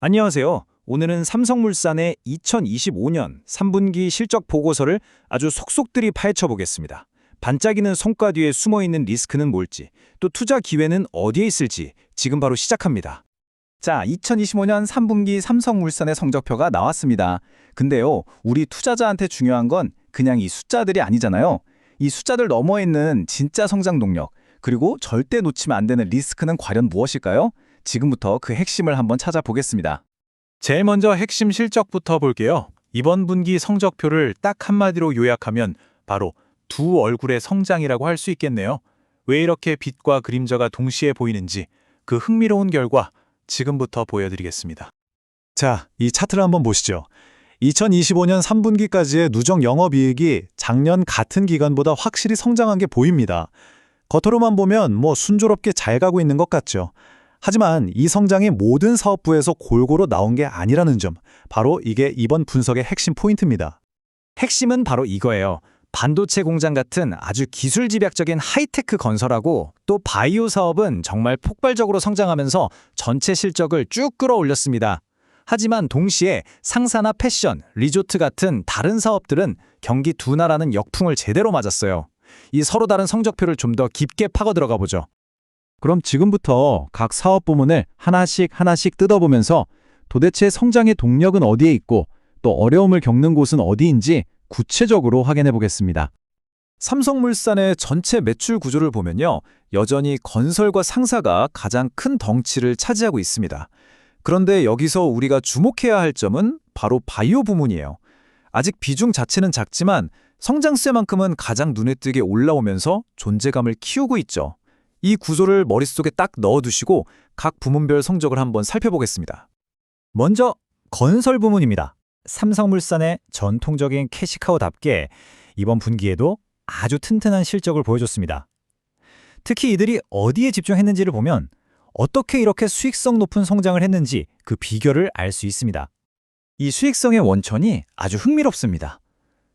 안녕하세요. 오늘은 삼성물산의 2025년 3분기 실적 보고서를 아주 속속들이 파헤쳐 보겠습니다. 반짝이는 성과 뒤에 숨어있는 리스크는 뭘지, 또 투자 기회는 어디에 있을지 지금 바로 시작합니다. 자, 2025년 3분기 삼성물산의 성적표가 나왔습니다. 근데요, 우리 투자자한테 중요한 건 그냥 이 숫자들이 아니잖아요. 이 숫자들 너머에 있는 진짜 성장 동력, 그리고 절대 놓치면 안 되는 리스크는 과연 무엇일까요? 지금부터 그 핵심을 한번 찾아보겠습니다. 제일 먼저 핵심 실적부터 볼게요. 이번 분기 성적표를 딱 한마디로 요약하면 바로 두 얼굴의 성장이라고 할 수 있겠네요. 왜 이렇게 빛과 그림자가 동시에 보이는지 그 흥미로운 결과 지금부터 보여드리겠습니다. 자, 이 차트를 한번 보시죠. 2025년 3분기까지의 누적 영업이익이 작년 같은 기간보다 확실히 성장한 게 보입니다. 겉으로만 보면 순조롭게 잘 가고 있는 것 같죠. 하지만 이 성장이 모든 사업부에서 골고루 나온 게 아니라는 점, 바로 이게 이번 분석의 핵심 포인트입니다. 핵심은 바로 이거예요. 반도체 공장 같은 아주 기술 집약적인 하이테크 건설하고 또 바이오 사업은 정말 폭발적으로 성장하면서 전체 실적을 쭉 끌어올렸습니다. 하지만 동시에 상사나 패션, 리조트 같은 다른 사업들은 경기 둔화라는 역풍을 제대로 맞았어요. 이 서로 다른 성적표를 좀 더 깊게 파고 들어가 보죠. 그럼 지금부터 각 사업 부문을 하나씩 뜯어보면서 도대체 성장의 동력은 어디에 있고 또 어려움을 겪는 곳은 어디인지 구체적으로 확인해 보겠습니다. 삼성물산의 전체 매출 구조를 보면요, 여전히 건설과 상사가 가장 큰 덩치를 차지하고 있습니다. 그런데 여기서 우리가 주목해야 할 점은 바로 바이오 부문이에요. 아직 비중 자체는 작지만 성장세만큼은 가장 눈에 띄게 올라오면서 존재감을 키우고 있죠. 이 구조를 머릿속에 딱 넣어두시고 각 부문별 성적을 한번 살펴보겠습니다. 먼저 건설 부문입니다. 삼성물산의 전통적인 캐시카우답게 이번 분기에도 아주 튼튼한 실적을 보여줬습니다. 특히 이들이 어디에 집중했는지를 보면 어떻게 이렇게 수익성 높은 성장을 했는지 그 비결을 알 수 있습니다. 이 수익성의 원천이 아주 흥미롭습니다.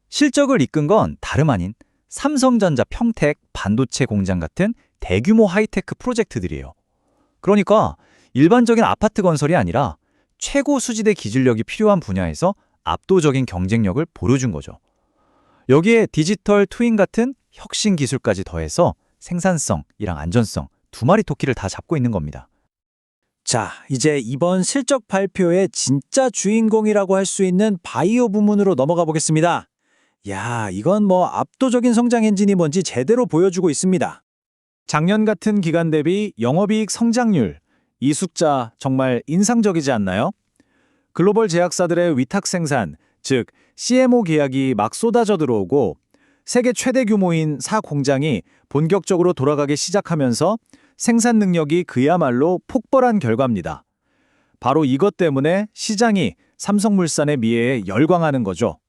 실적을 이끈 건 다름 아닌 삼성전자 평택 반도체 공장 같은 대규모 하이테크 프로젝트들이에요. 그러니까 일반적인 아파트 건설이 아니라 최고 수지대 기술력이 필요한 분야에서 압도적인 경쟁력을 보여준 거죠. 여기에 디지털 트윈 같은 혁신 기술까지 더해서 생산성이랑 안전성 두 마리 토끼를 다 잡고 있는 겁니다. 자, 이제 이번 실적 발표의 진짜 주인공이라고 할 수 있는 바이오 부문으로 넘어가 보겠습니다. 야, 이건 압도적인 성장 엔진이 뭔지 제대로 보여주고 있습니다. 작년 같은 기간 대비 영업이익 성장률, 이 숫자 정말 인상적이지 않나요? 글로벌 제약사들의 위탁 생산, 즉 CMO 계약이 막 쏟아져 들어오고 세계 최대 규모인 사 공장이 본격적으로 돌아가기 시작하면서 생산 능력이 그야말로 폭발한 결과입니다. 바로 이것 때문에 시장이 삼성물산의 미래에 열광하는 거죠.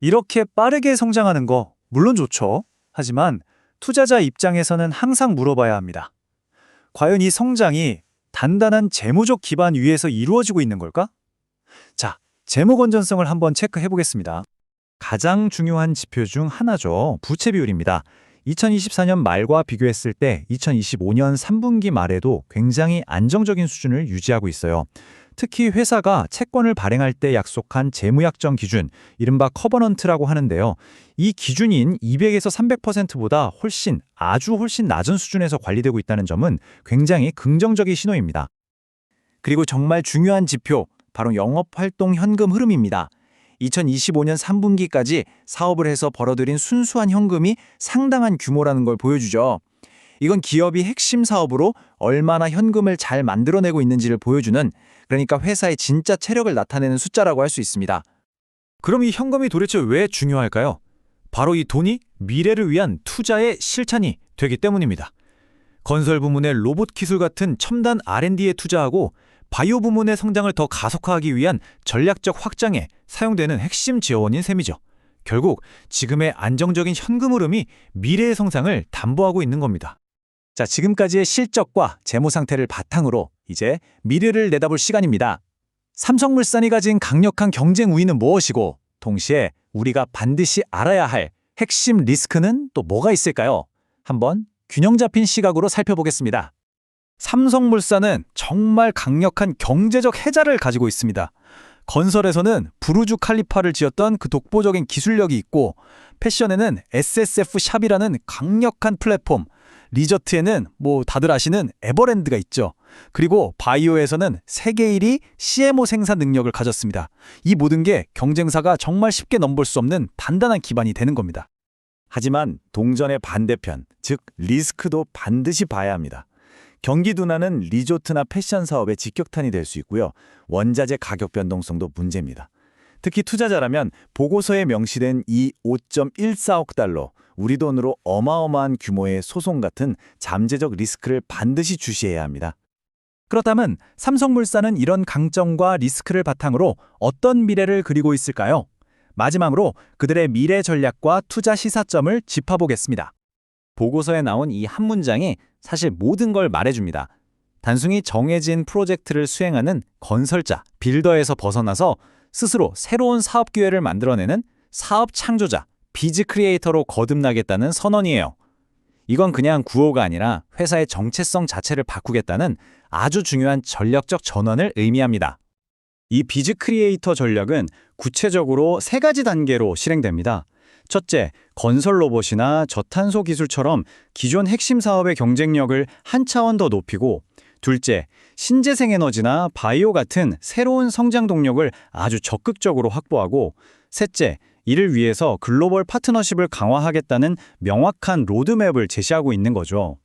이렇게 빠르게 성장하는 거 물론 좋죠. 하지만 투자자 입장에서는 항상 물어봐야 합니다. 과연 이 성장이 단단한 재무적 기반 위에서 이루어지고 있는 걸까? 자, 재무 건전성을 한번 체크해 보겠습니다. 가장 중요한 지표 중 하나죠. 부채 비율입니다. 2024년 말과 비교했을 때 2025년 3분기 말에도 굉장히 안정적인 수준을 유지하고 있어요. 특히 회사가 채권을 발행할 때 약속한 재무약정 기준, 이른바 커버넌트라고 하는데요. 이 기준인 200에서 300%보다 아주 훨씬 낮은 수준에서 관리되고 있다는 점은 굉장히 긍정적인 신호입니다. 그리고 정말 중요한 지표, 바로 영업활동 현금 흐름입니다. 2025년 3분기까지 사업을 해서 벌어들인 순수한 현금이 상당한 규모라는 걸 보여주죠. 이건 기업이 핵심 사업으로 얼마나 현금을 잘 만들어내고 있는지를 보여주는, 그러니까 회사의 진짜 체력을 나타내는 숫자라고 할 수 있습니다. 그럼 이 현금이 도대체 왜 중요할까요? 바로 이 돈이 미래를 위한 투자의 실찬이 되기 때문입니다. 건설 부문의 로봇 기술 같은 첨단 R&D에 투자하고 바이오 부문의 성장을 더 가속화하기 위한 전략적 확장에 사용되는 핵심 지원인 셈이죠. 결국 지금의 안정적인 현금 흐름이 미래의 성장을 담보하고 있는 겁니다. 자, 지금까지의 실적과 재무 상태를 바탕으로 이제 미래를 내다볼 시간입니다. 삼성물산이 가진 강력한 경쟁 우위는 무엇이고, 동시에 우리가 반드시 알아야 할 핵심 리스크는 또 뭐가 있을까요? 한번 균형 잡힌 시각으로 살펴보겠습니다. 삼성물산은 정말 강력한 경제적 해자를 가지고 있습니다. 건설에서는 부르주 칼리파를 지었던 그 독보적인 기술력이 있고, 패션에는 SSF 샵이라는 강력한 플랫폼, 리저트에는 다들 아시는 에버랜드가 있죠. 그리고 바이오에서는 세계 1위 CMO 생산 능력을 가졌습니다. 이 모든 게 경쟁사가 정말 쉽게 넘볼 수 없는 단단한 기반이 되는 겁니다. 하지만 동전의 반대편, 즉 리스크도 반드시 봐야 합니다. 경기 둔화는 리조트나 패션 사업의 직격탄이 될 수 있고요. 원자재 가격 변동성도 문제입니다. 특히 투자자라면 보고서에 명시된 이 5.14억 달러, 우리 돈으로 어마어마한 규모의 소송 같은 잠재적 리스크를 반드시 주시해야 합니다. 그렇다면 삼성물산은 이런 강점과 리스크를 바탕으로 어떤 미래를 그리고 있을까요? 마지막으로 그들의 미래 전략과 투자 시사점을 짚어보겠습니다. 보고서에 나온 이 한 문장이 사실 모든 걸 말해줍니다. 단순히 정해진 프로젝트를 수행하는 건설자, 빌더에서 벗어나서 스스로 새로운 사업 기회를 만들어내는 사업 창조자, 비즈 크리에이터로 거듭나겠다는 선언이에요. 이건 그냥 구호가 아니라 회사의 정체성 자체를 바꾸겠다는 아주 중요한 전략적 전환을 의미합니다. 이 비즈 크리에이터 전략은 구체적으로 3가지 단계로 실행됩니다. 첫째, 건설 로봇이나 저탄소 기술처럼 기존 핵심 사업의 경쟁력을 한 차원 더 높이고, 둘째, 신재생 에너지나 바이오 같은 새로운 성장 동력을 아주 적극적으로 확보하고, 셋째, 이를 위해서 글로벌 파트너십을 강화하겠다는 명확한 로드맵을 제시하고 있는 거죠.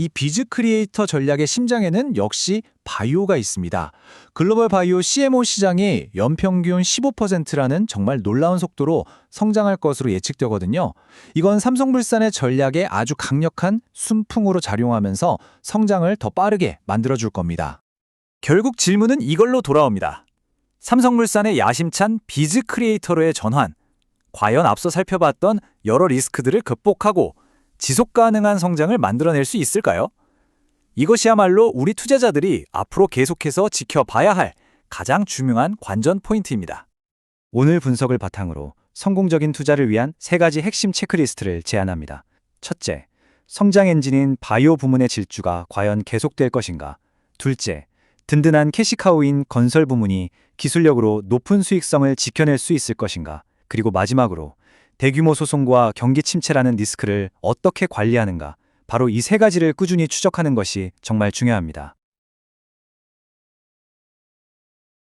이 비즈 크리에이터 전략의 심장에는 역시 바이오가 있습니다. 글로벌 바이오 CMO 시장이 연평균 15%라는 정말 놀라운 속도로 성장할 것으로 예측되거든요. 이건 삼성물산의 전략에 아주 강력한 순풍으로 작용하면서 성장을 더 빠르게 만들어줄 겁니다. 결국 질문은 이걸로 돌아옵니다. 삼성물산의 야심찬 비즈 크리에이터로의 전환. 과연 앞서 살펴봤던 여러 리스크들을 극복하고 지속 가능한 성장을 만들어낼 수 있을까요? 이것이야말로 우리 투자자들이 앞으로 계속해서 지켜봐야 할 가장 중요한 관전 포인트입니다. 오늘 분석을 바탕으로 성공적인 투자를 위한 3가지 핵심 체크리스트를 제안합니다. 첫째, 성장 엔진인 바이오 부문의 질주가 과연 계속될 것인가? 둘째, 든든한 캐시카우인 건설 부문이 기술력으로 높은 수익성을 지켜낼 수 있을 것인가? 그리고 마지막으로 대규모 소송과 경기 침체라는 리스크를 어떻게 관리하는가? 바로 이 3가지를 꾸준히 추적하는 것이 정말 중요합니다.